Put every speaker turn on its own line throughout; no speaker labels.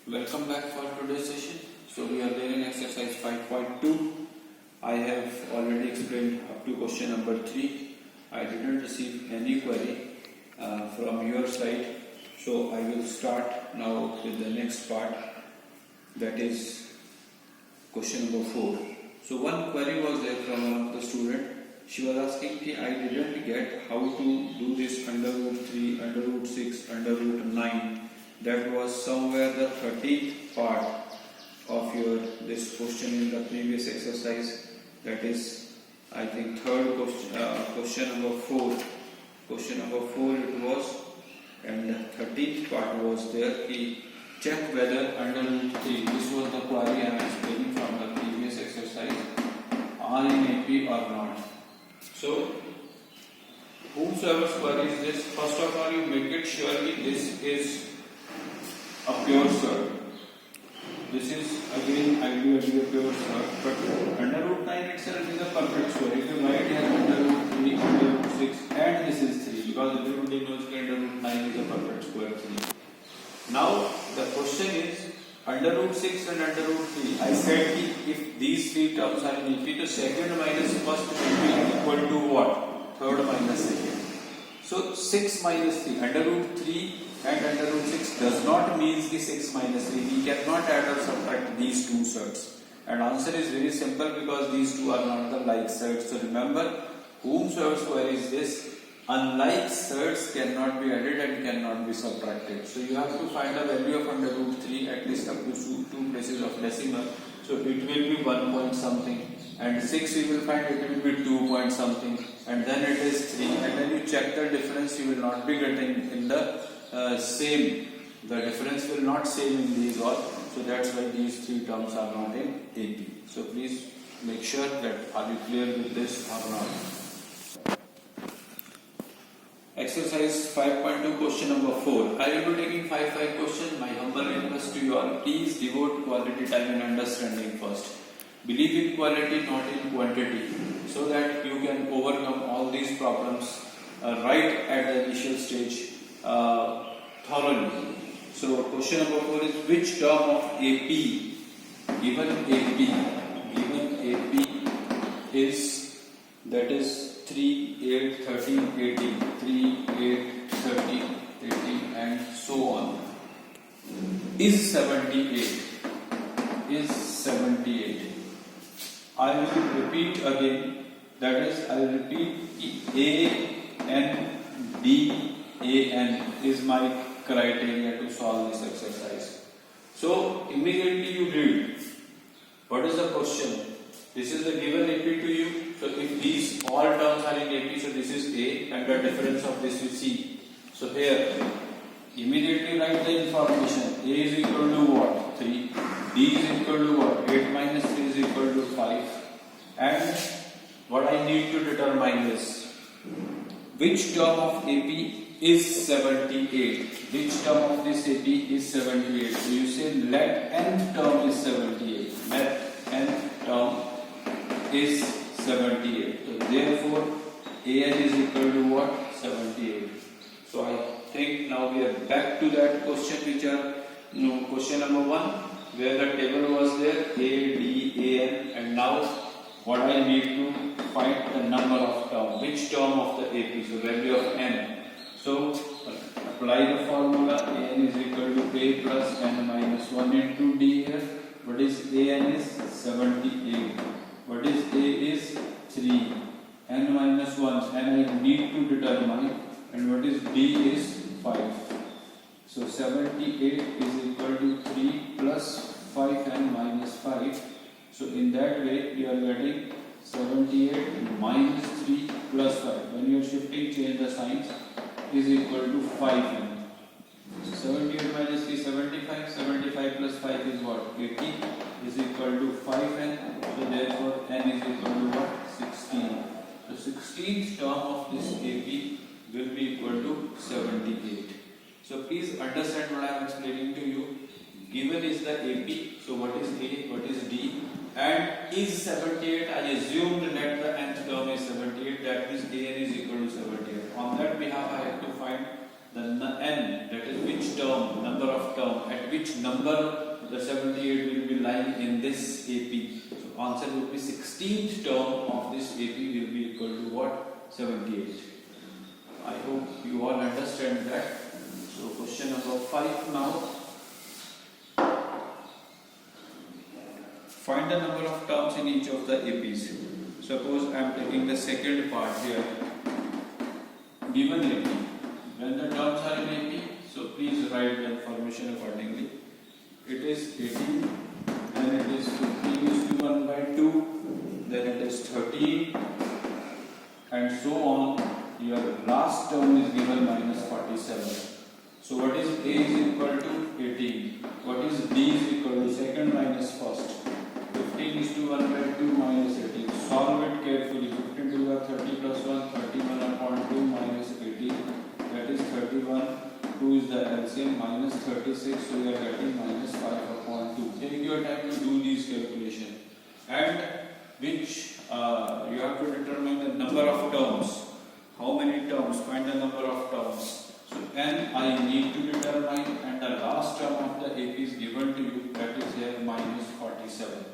Welcome back for today's session. So we are there in exercise 5.2. I have already explained up to question number 3. I didn't receive any query from your side. So I will start now with the next part, that is question number 4. So one query was there from one of the student. She was asking me, I didn't get how to do this under root 3, under root 6, under root 9. That was somewhere the 13th part of your this question in the previous exercise. That is, I think, third question, question number 4. Question number 4 it was, and the 13th part was there. He check whether under root 3. This was the query I am explaining from the previous exercise. Are in AP or not? So, whomsoever query is this, first of all you make it sure that this is a pure surd. This is again ideally a pure surd, but under root 9 itself is a perfect square. If you write here under root 3, under root 6, and this is 3, because everybody knows that under root 9 is a perfect square 3. Now the question is, under root 6 and under root 3, I said if these three terms are in AP, the second minus first will be equal to what? Third minus second. So 6 minus 3, under root 3 and under root 6 does not mean the 6 minus 3. We cannot add or subtract these two surds. And answer is very simple because these two are not the like surds. So remember, whomsoever square is this, unlike surds cannot be added and cannot be subtracted. So you have to find a value of under root 3 at least up to two places of decimal. So it will be 1 point something. And 6 you will find it will be 2 point something. And then it is 3. And when you check the difference, you will not be getting in the same. The difference will not same in these all. So that's why these three terms are not in AP. So please make sure that are you clear with this or not. Exercise 5.2 question number 4. I will be taking 5 questions. My humble request to you all, please devote quality time and understanding first. Believe in quality, not in quantity, so that you can overcome all these problems right at the initial stage thoroughly. So question number 4 is, which term of AP, given AP is, that is 3, 8, 13, 18, 3, 8, 13, 18 and so on, is 78. I will repeat again, that is, I will repeat A, N, D, A, N is my criteria to solve this exercise. So immediately you read, what is the question? This is the given AP to you. So if these all terms are in AP, so this is A and the difference of this is C. So here, immediately write the information. A is equal to what? 3. D is equal to what? 8 minus 3 is equal to 5. And what I need to determine is, which term of AP is 78? Which term of this AP is 78? So you say let n term is 78. Let n term is 78. So therefore, AN is equal to what? 78. So I think now we are back to that question which are, question number 1, where the table was there, A, D, A, N, and now what I need to find the number of term, which term of the AP, so value of n. So apply the formula, An is equal to A plus n minus 1 into D here. What is An is 78. What is A is 3. N minus 1, and I need to determine. And what is D is 5. So 78 is equal to 3 plus 5n minus 5. So in that way you are getting 78 minus 3 plus 5. When you are shifting, change the signs, is equal to 5n. So 78 minus 3, 75. 75 plus 5 is what? 80 is equal to 5n. So therefore n is equal to what? 16. So 16th term of this AP will be equal to 78. So please understand what I am explaining to you. Given is the AP, so what is A, what is D, and is 78, I assumed that the nth term is 78, that means AN is equal to 78. On that behalf I have to find the n, that is which term, number of term, at which which number the 78 will be lying in this AP. So answer will be 16th term of this AP will be equal to what? 78. I hope you all understand that. So question number 5 now. Find the number of terms in each of the APs. Suppose I am taking the second part here. Given AP. When the terms are in AP, so please write the information accordingly. It is 18, then it is 15 is to 1 by 2, then it is 13, and so on. Your last term is given minus 47. So what is A is equal to 18? What is B is equal to second minus first? 15 is to 1 by 2 minus 18. Solve it carefully. 15 to the 30 plus 1, 31 upon 2 minus 18. That is 31. 2 is the LCM minus 36. So we are getting minus 5 upon 2. Take your time to do these calculations. And which you have to determine the number of terms. How many terms? Find the number of terms. So n I need to determine, and the last term of the AP is given to you, that is here minus 47.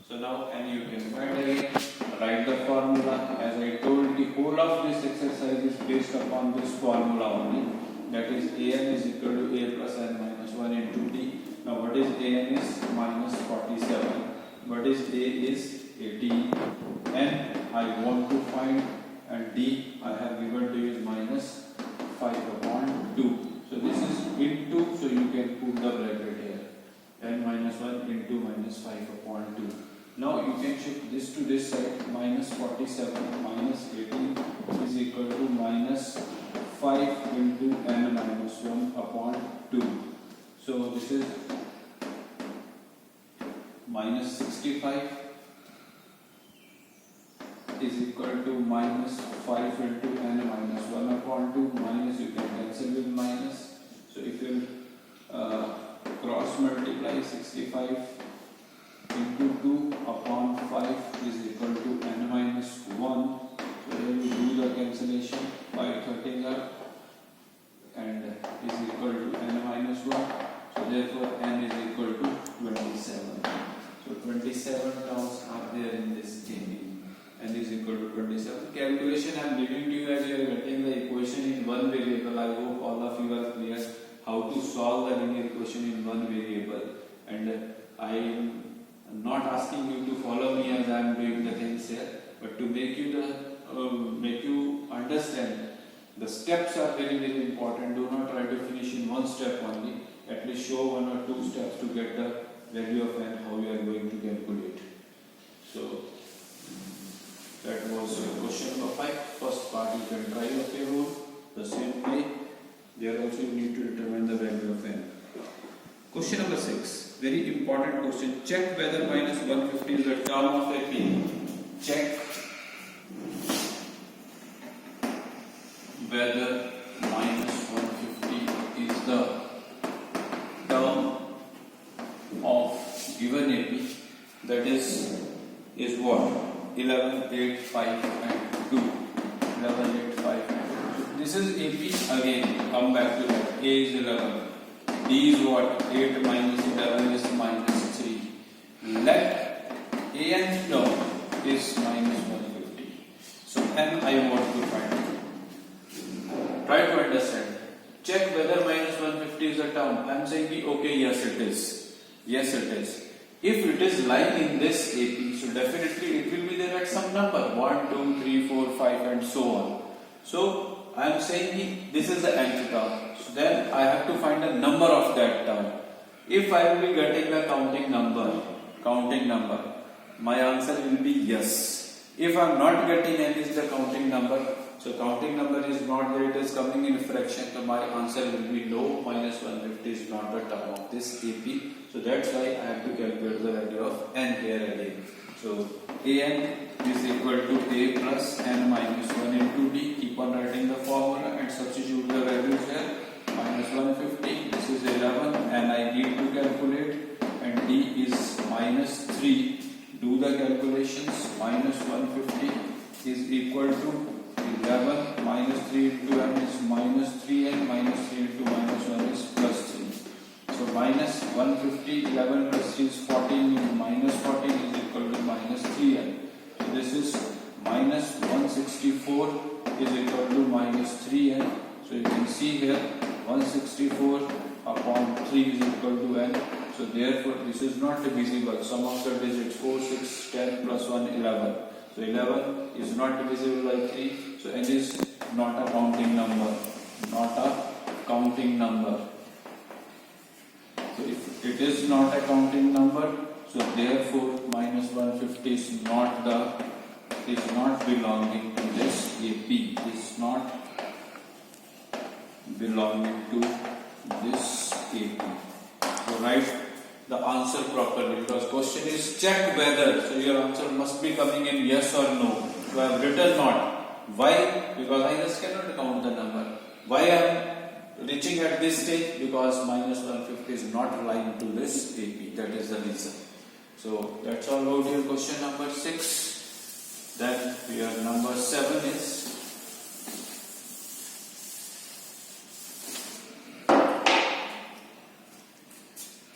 So now n you can find again, write the formula. As I told, the whole of this exercise is based upon this formula only. That is an is equal to a plus n minus 1 into d. Now what is an is minus 47. What is a is 18. N I want to find, and d I have given to you is minus 5 upon 2. So this is into, so you can put the bracket here. N minus 1 into minus 5 upon 2. Now you can shift this to this side. Minus 47 minus 18 is equal to minus 5 into n minus 1 upon 2. So this is minus 65 is equal to minus 5 into n minus 1 upon 2. Minus you can cancel with minus. So if you cross multiply 65 into 2 upon 5 is equal to n minus 1. So here we do the cancellation. 5 30s are, and is equal to n minus 1. So therefore n is equal to 27. So 27 terms are there in this AP. N is equal to 27. Calculation I am giving to you as you are getting the equation in one variable. I hope all of you are clear how to solve the linear equation in one variable. And I am not asking you to follow me as I am doing the things here, but to make you understand the steps are very important. Do not try to finish in one step only. At least show 1 or 2 steps to get the value of n, how you are going to calculate. So that was question number 5. First part you can try of your own. The same way, there also you need to determine the value of n. Question number 6. Very important question. Check whether minus 150 is the term of AP. Check whether minus 150 is the term of given AP. That is what? 11, 8, 5 and 2. 11, 8, 5 and 2. This is AP again. Come back to that. A is 11. D is what? 8 minus 11 is minus 3. Let AN term is minus 150. So n I want to find. Try to understand. Check whether minus 150 is a term. I am saying okay, yes it is. Yes it is. If it is lying in this AP, so definitely it will be there at some number 1, 2, 3, 4, 5 and so on. So I am saying this is the nth term. So then I have to find a number of that term. If I will be getting the counting number, my answer will be yes. If I am not getting n is the counting number, so counting number is not there, it is coming in fraction, so my answer will be no, minus 150 is not the term of this AP. So that's why I have to calculate the value of n here again. So an is equal to a plus n minus 1 into d. Keep on writing the formula and substitute the values here. Minus 150, this is 11 and I need to calculate, and d is minus 3. Do the calculations. Minus 150 is equal to 11 minus 3 into n is minus 3 and minus 3 into minus 1 is plus 3. So minus minus 150, 11 plus 3 is 14, means minus 14 is equal to minus 3n. So this is minus 164 is equal to minus 3n. So you can see here 164 upon 3 is equal to n. So therefore this is not divisible. Sum of the digits 4, 6, 10 plus 1, 11. So 11 is not divisible by 3. So n is not a counting number. Not a counting number. So if it is not a counting number, so therefore minus 150 is not belonging to this AP. Is not belonging to this AP. So write the answer properly, because question is check whether. So your answer must be coming in yes or no. So I have written not. Why? Because I just cannot count the number. Why I am reaching at this stage? Because minus 150 is not aligned to this AP. That is the reason. So that's all about your question number 6. Then your number 7 is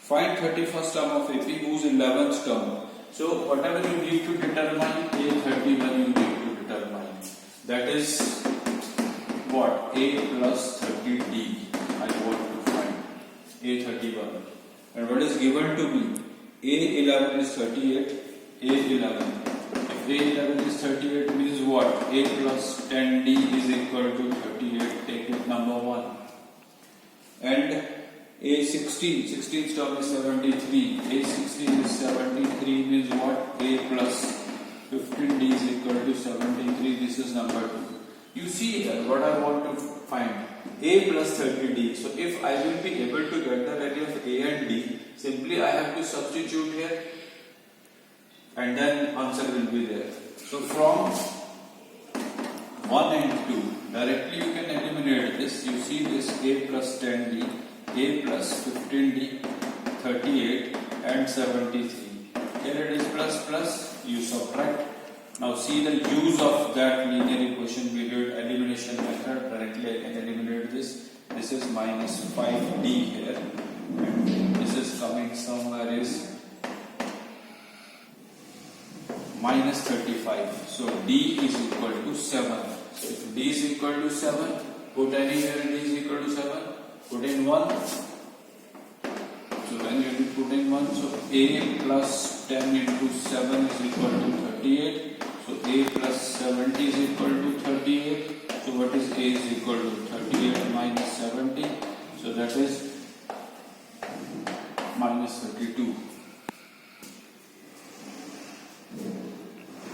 find 31st term of AP whose 11th term. So whatever you need to determine, A31 you need to determine. That is what? A plus 30D. I want to find A31. And what is given to me? A11 is 38. A11. If A11 is 38 means what? A plus 10D is equal to 38. Take it number 1. And A16, 16th term is 73. A16 is 73 means what? A plus 15D is equal to 73. This is number 2. You see here what I want to find. A plus 30D. So if I will be able to get the value of A and D, simply I have to substitute here and then answer will be there. So from 1 and 2, directly you can eliminate this. You see this A plus 10D, A plus 15D, 38 and 73. Here it is plus plus, you subtract. Now see the use of that linear equation period elimination method. Directly I can eliminate this. This is minus 5D here. And this is coming somewhere is minus 35. So D is equal to 7. So if D is equal to 7, put anywhere D is equal to 7. Put in 1. So when you put in 1, so A plus 10 into 7 is equal to 38. So A plus 70 is equal to 38. So what is A is equal to 38 minus 70. So that is minus 32.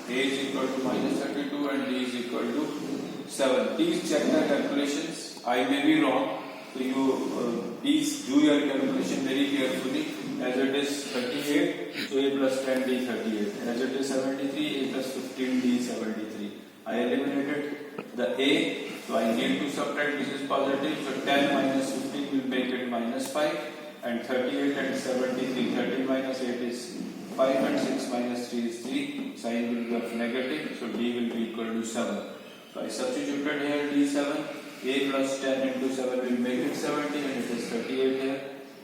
A is equal to minus 32 and D is equal to 7. Please check the calculations. I may be wrong. So you please do your calculation very carefully. As it is 38, so A plus 10 D 38. As it is 73, A plus 15 D 73. I eliminated the A, so I need to subtract. This is positive, so 10 minus 15 will make it minus 5, and 38 and 73. 13 minus 8 is 5, and 6 minus 3 is 3. Sign will be negative, so D will be equal to 7. So I substituted here D7. A plus 10 into 7 will make it 70, and it is 38 here.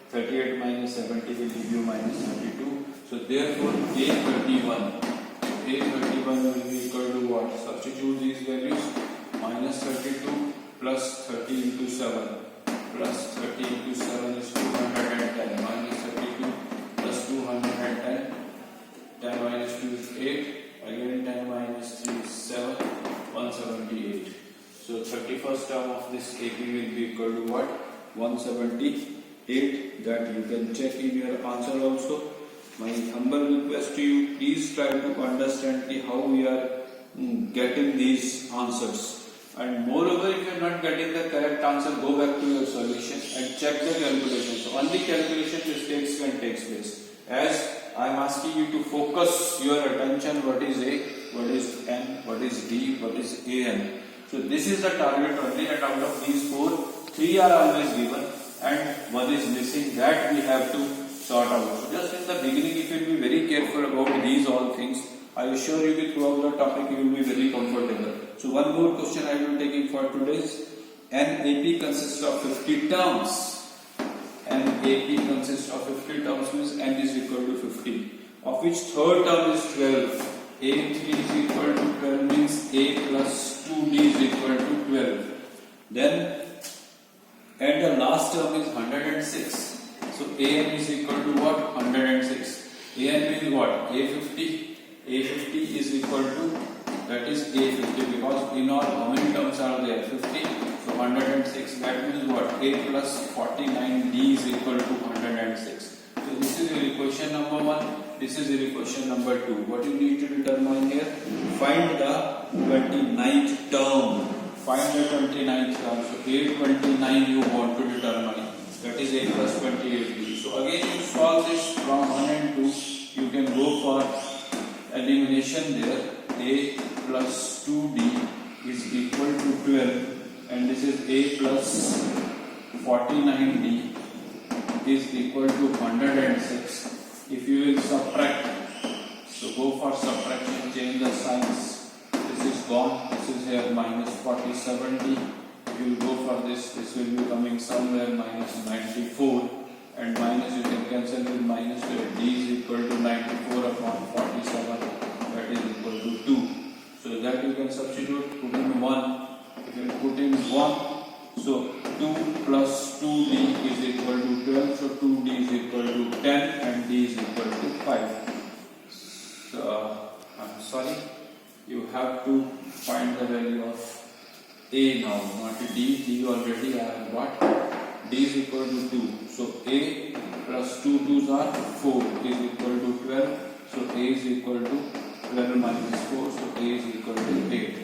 38 minus 70 will give you minus 32. So therefore A31 will be equal to what? Substitute these values. Minus 32 plus 30 into 7 plus 30 into 7 is 210. Minus 32 plus 210. 10 minus 2 is 8. Again 10 minus 3 is 7. 178. So 31st term of this AP will be equal to what? 178. That you can check in your answer also. My humble request to you, please try to understand how we are getting these answers. And moreover, if you are not getting the correct answer, go back to your solution and check the calculations. So only calculation mistakes can take place. As I am asking you to focus your attention, what is A, what is N, what is D, what is AN. So this is the target only, and out of these 4, 3 are always given and 1 is missing. That we have to sort out. So just in the beginning, if you will be very careful about these all things, I assure you that throughout the topic you will be very comfortable. So one more question I will take for today's. An AP consists of 50 terms. An AP consists of 50 terms means n is equal to 50, of which third term is 12. A3 is equal to 12 means a plus 2d is equal to 12. Then and the last term is 106. So an is equal to what? 106. An means what? A50. A50 is equal to, that is A50, because in all how many terms are there? 50. So 106, that means what? A plus 49d is equal to 106. So this is your equation number 1. This is your equation number 2. What you need to determine here? Find the 29th term. Find the 29th term. So A29 you want to determine. That is A plus 28d. So again you solve this from 1 and 2. You can go for elimination there. A plus 2d is equal to 12. And this is A plus 49d is equal to 106. If you will subtract, so go for subtraction, change the signs. This is gone, this is here minus 4070. If you will go for this, this will be coming somewhere minus 94. And minus you can cancel with minus, so d is equal to 94 upon 47. That is equal to 2. So that you can substitute, put in 1. If you put in 1, so 2 plus 2d is equal to 12, so 2d is equal to 10 and d is equal to 5. So, I'm sorry, you have to find the value of a now, not d. D already I have got. D is equal to 2. So a plus 2 2's are 4 is equal to 12. So a is equal to 12 minus 4, so a is equal to 8.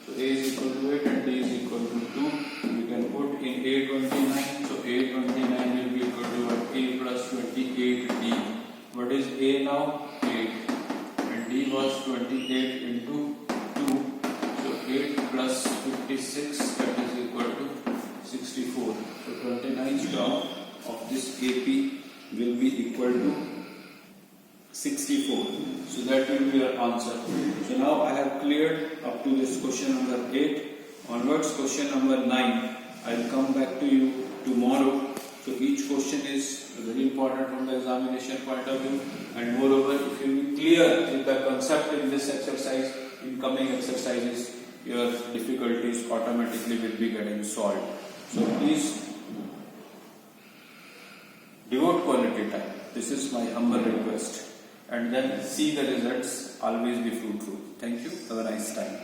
So a is equal to 8 and d is equal to 2. We can put in A29. So A29 will be equal to what? A plus 28d. What is a now? 8. And d was 28 into 2. So 8 plus 56, that is equal to 64. So 29th term of this AP will be equal to 64. So that will be your answer. So now I have cleared up to this question number 8. Onwards question number 9. I will come back to you tomorrow. So each question is very important from the examination point of view, and moreover if you will clear with the concept in this exercise, in coming exercises your difficulties automatically will be getting solved. So please devote quality time. This is my humble request. And then see the results always be fruitful. Thank you. Have a nice time.